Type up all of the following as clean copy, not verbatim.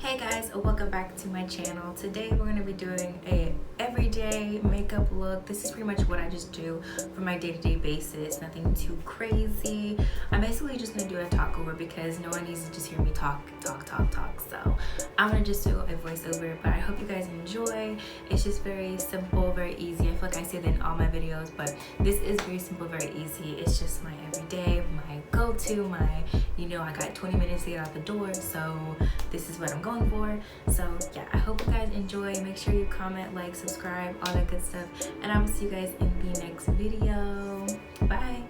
Hey guys, welcome back to my channel. Today we're going to be doing a everyday makeup look. This is pretty much what I just do for my day-to-day basis. Nothing too crazy. I'm basically just going to do a talk over because no one needs to just hear me talk. So I'm going to just do a voiceover, but I hope you guys enjoy. It's just very simple, very easy. I feel like I say that in all my videos, but this is very simple, very easy. It's just my everyday, my go-to, I got 20 minutes to get out the door, so this is what I'm going for. So yeah, I hope you guys enjoy. Make sure you comment, like, subscribe, all that good stuff, and I will see you guys in the next video. Bye.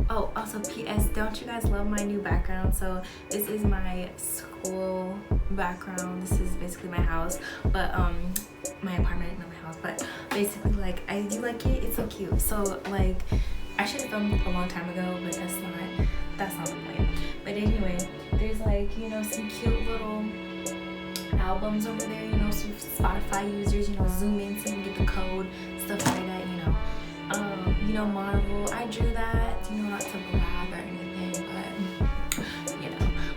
Oh, also PS, don't you guys love my new background? So this is my school background. This is basically my house, but my apartment, not my house, but basically, like, I do like it. It's so cute. So like, I should have filmed a long time ago, but that's not the point. But anyway, there's like, some cute little albums over there, some Spotify users, zoom in so you can get the code, stuff like that, Marvel. I drew that, not to brag or anything,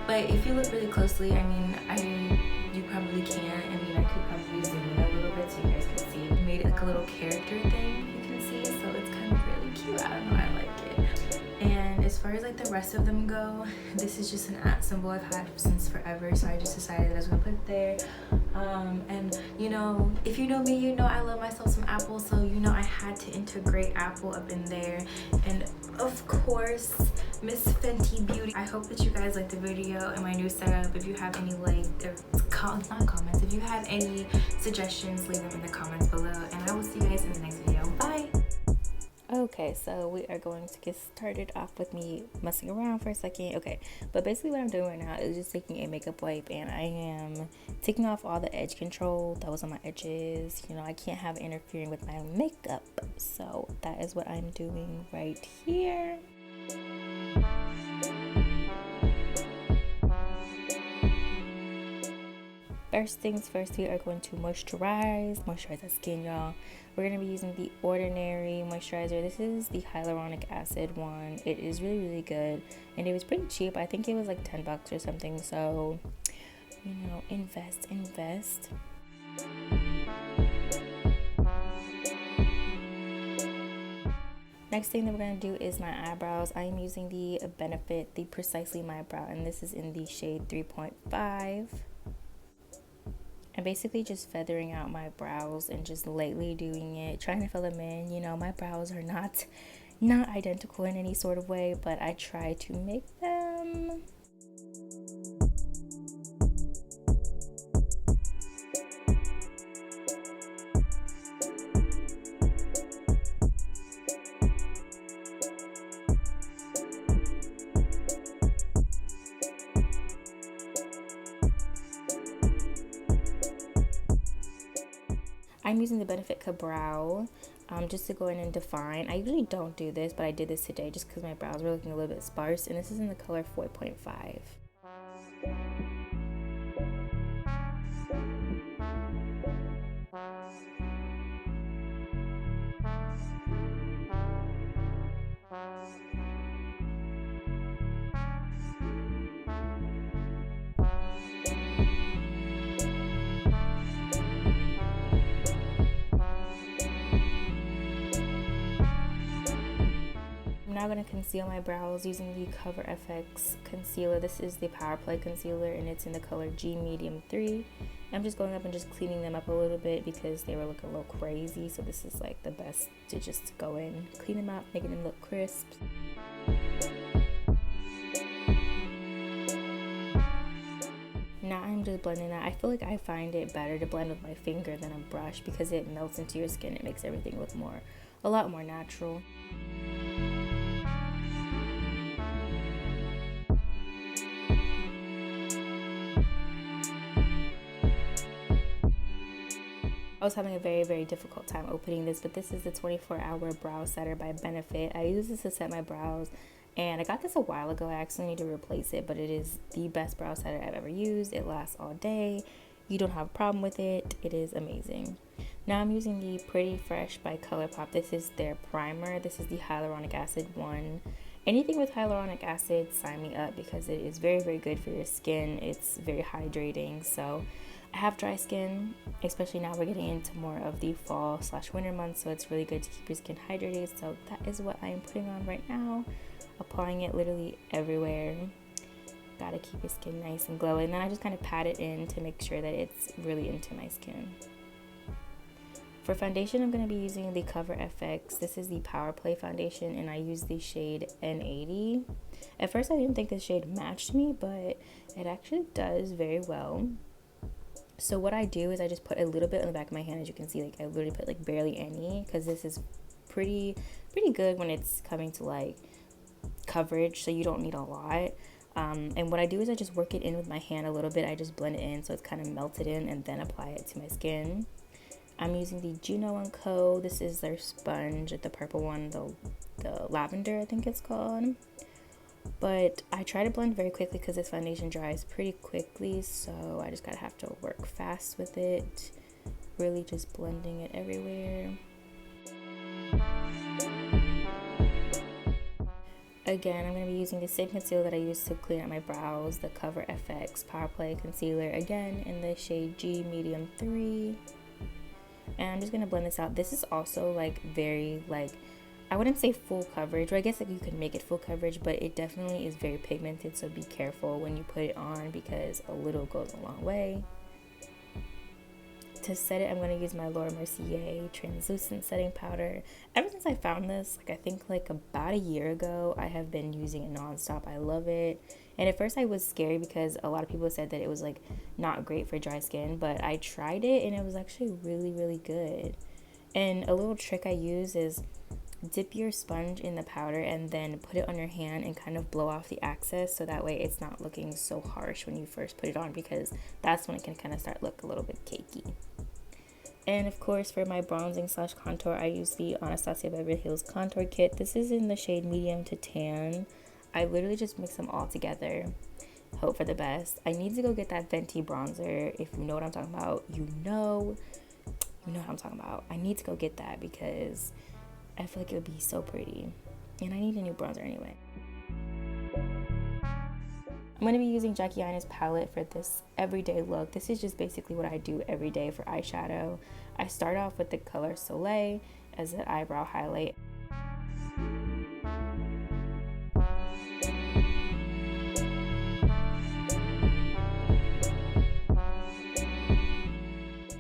but if you look really closely, you probably can. I could probably zoom in a little bit so you guys can see. I made it like a little character thing, you can see, so it's kind of really cute. I don't know, I like it. And as far as like the rest of them go, this is just an @ symbol I've had since forever, so I just decided that I was gonna put it there. And if you know me, I love myself some Apple, so I had to integrate Apple up in there. And of course, Miss Fenty Beauty. I hope that you guys like the video and my new setup. If you have any comments, if you have any suggestions, leave them in the comments below, and I will see you guys in the next video. Bye. Okay, so we are going to get started off with me messing around for a second. Okay, but basically what I'm doing right now is just taking a makeup wipe and I am taking off all the edge control that was on my edges. I can't have it interfering with my makeup, so that is what I'm doing right here. First things first, we are going to moisturize the skin, y'all. We're going to be using the Ordinary moisturizer. This is the hyaluronic acid one. It is really good, and it was pretty cheap. I think it was like $10 or something, so invest. Next thing that we're going to do is my eyebrows. I am using the Benefit, the Precisely My Brow, and this is in the shade 3.5. I'm basically just feathering out my brows and just lightly doing it, trying to fill them in. My brows are not identical in any sort of way, but I try to make them. I'm using the Benefit Brow just to go in and define. I usually don't do this, but I did this today just because my brows were looking a little bit sparse, and this is in the color 4.5. I'm now going to conceal my brows using the Cover FX concealer. This is the Power Play concealer, and it's in the color G Medium 3. I'm just going up and just cleaning them up a little bit because they were looking a little crazy, so this is like the best to just go in, clean them up, making them look crisp. Now I'm just blending that. I feel like I find it better to blend with my finger than a brush because it melts into your skin. It makes everything look a lot more natural. I was having a very difficult time opening this, but this is the 24-hour brow setter by Benefit. I use this to set my brows, and I got this a while ago. I actually need to replace it, but it is the best brow setter I've ever used. It lasts all day. You don't have a problem with it. It is amazing. Now I'm using the Pretty Fresh by Colourpop. This is their primer. This is the hyaluronic acid one. Anything with hyaluronic acid, sign me up, because it is very, very good for your skin. It's very hydrating. So I have dry skin, especially now we're getting into more of the fall / winter months, so it's really good to keep your skin hydrated. So that is what I am putting on right now, applying it literally everywhere. Gotta keep your skin nice and glowing. And then I just kind of pat it in to make sure that it's really into my skin. For foundation, I'm going to be using the Cover FX. This is the Power Play foundation, and I use the shade N80. At first, I didn't think this shade matched me, but it actually does very well. So what I do is I just put a little bit on the back of my hand. As you can see, like I literally put like barely any, because this is pretty good when it's coming to like coverage, so you don't need a lot. And what I do is I just work it in with my hand a little bit. I just blend it in so it's kind of melted in, and then apply it to my skin. I'm using the Juno & Co. This is their sponge, the purple one, the lavender I think it's called. But I try to blend very quickly because this foundation dries pretty quickly, so I just gotta have to work fast with it. Really just blending it everywhere. Again, I'm going to be using the same concealer that I used to clean out my brows, the Cover FX Power Play Concealer, again in the shade G Medium 3. And I'm just going to blend this out. This is also like very, like, I wouldn't say full coverage, but I guess like you could make it full coverage, but it definitely is very pigmented, so be careful when you put it on, because a little goes a long way. To set it, I'm going to use my Mercier translucent setting powder. Ever since I found this, like I think like about a year ago, I have been using it nonstop. I love it. And at first I was scared because a lot of people said that it was like not great for dry skin, but I tried it and it was actually really, really good. And a little trick I use is dip your sponge in the powder and then put it on your hand and kind of blow off the excess, so that way it's not looking so harsh when you first put it on, because that's when it can kind of start look a little bit cakey. And of course, for my bronzing / contour, I use the Anastasia Beverly Hills contour kit. This is in the shade medium to tan. I literally just mix them all together. Hope for the best. I need to go get that Venti bronzer. If you know what I'm talking about, you know what I'm talking about. I need to go get that because I feel like it would be so pretty. And I need a new bronzer anyway. I'm going to be using Aina's palette for this everyday look. This is just basically what I do every day for eyeshadow. I start off with the color Soleil as an eyebrow highlight.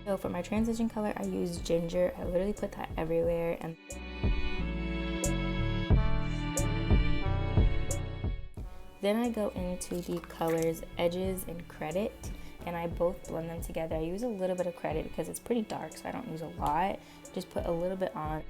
So for my transition color, I use Ginger. I literally put that everywhere. And then I go into the colors Edges and Credit, and I both blend them together. I use a little bit of Credit because it's pretty dark, so I don't use a lot. Just put a little bit on.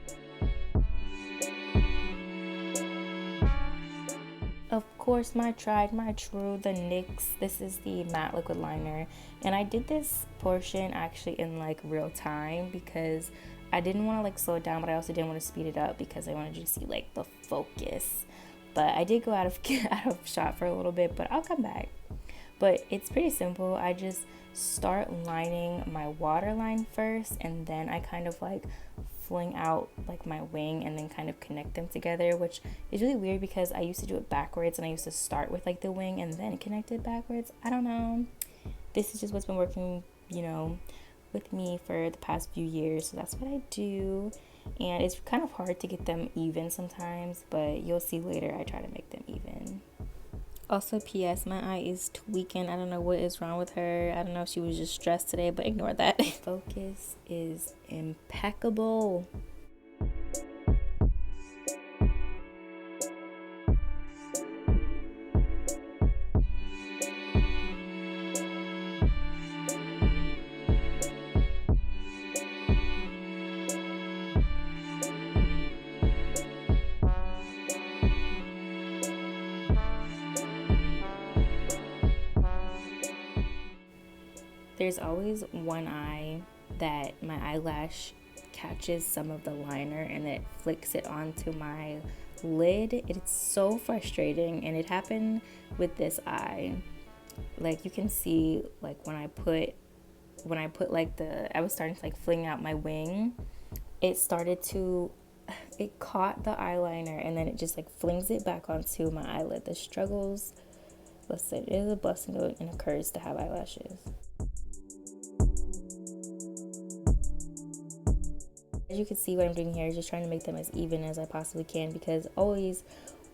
Of course, my tried, my true, the NYX. This is the matte liquid liner, and I did this portion actually in like real time because I didn't want to like slow it down, but I also didn't want to speed it up because I wanted you to see like the focus. But I did go out of shot for a little bit, but I'll come back. But it's pretty simple. I just start lining my waterline first, and then I kind of like fling out like my wing and then kind of connect them together, which is really weird because I used to do it backwards, and I used to start with like the wing and then connect it backwards. I don't know. This is just what's been working, you know, with me for the past few years, so that's what I do. And it's kind of hard to get them even sometimes, but you'll see later I try to make them even. Also, PS, my eye is tweaking. I don't know what is wrong with her. I don't know if she was just stressed today, but ignore that. Focus is impeccable. There's always one eye that my eyelash catches some of the liner and it flicks it onto my lid. It's so frustrating, and it happened with this eye. Like you can see, like when I put like I was starting to like fling out my wing, it started to it caught the eyeliner and then it just like flings it back onto my eyelid. The struggles, listen, it is a blessing and a curse to have eyelashes. As you can see, what I'm doing here is just trying to make them as even as I possibly can, because always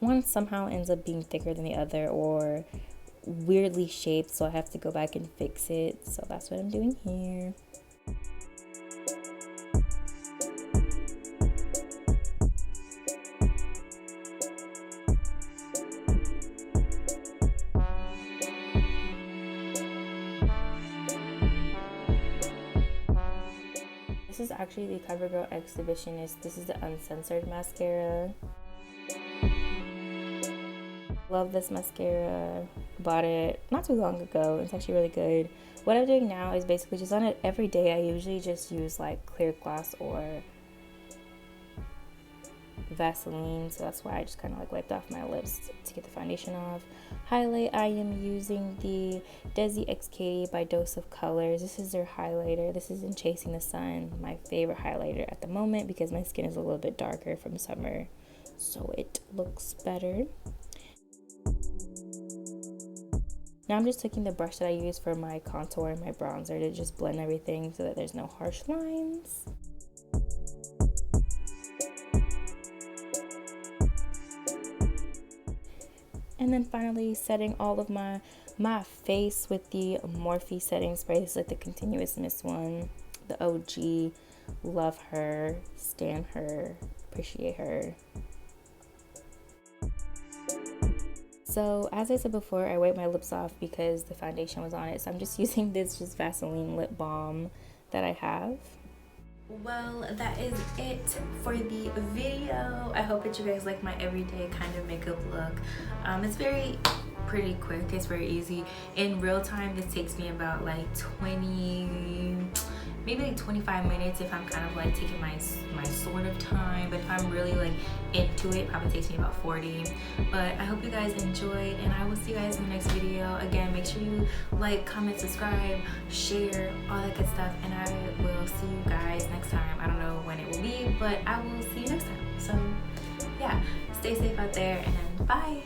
one somehow ends up being thicker than the other or weirdly shaped, so I have to go back and fix it. So that's what I'm doing here. This is actually the Covergirl Exhibitionist. This is the Uncensored mascara. Love this mascara. Bought it not too long ago. It's actually really good. What I'm doing now is basically just on it every day. I usually just use like clear gloss or Vaseline, so that's why I just kind of like wiped off my lips to get the foundation off. Highlight, I am using the Desi x Katy by Dose of Colors. This is their highlighter. This is in Chasing the Sun, my favorite highlighter at the moment because my skin is a little bit darker from summer, so it looks better. Now I'm just taking the brush that I use for my contour and my bronzer to just blend everything so that there's no harsh lines. And then finally setting all of my face with the Morphe setting spray. This is like the Continuous Mist one, the OG. Love her, stan her, appreciate her. So as I said before, I wiped my lips off because the foundation was on it. So I'm just using this just Vaseline lip balm that I have. Well, that is it for the video. I hope that you guys like my everyday kind of makeup look. It's pretty quick. It's very easy. In real time, this takes me about like 25 minutes if I'm kind of like taking my sort of time. But if I'm really like into it, probably takes me about 40. But I hope you guys enjoyed, and I will see you guys in the next video. Again, make sure you like, comment, subscribe, share, all that good stuff, and I will see you guys next time. I don't know when it will be, but I will see you next time. So yeah, stay safe out there, and bye.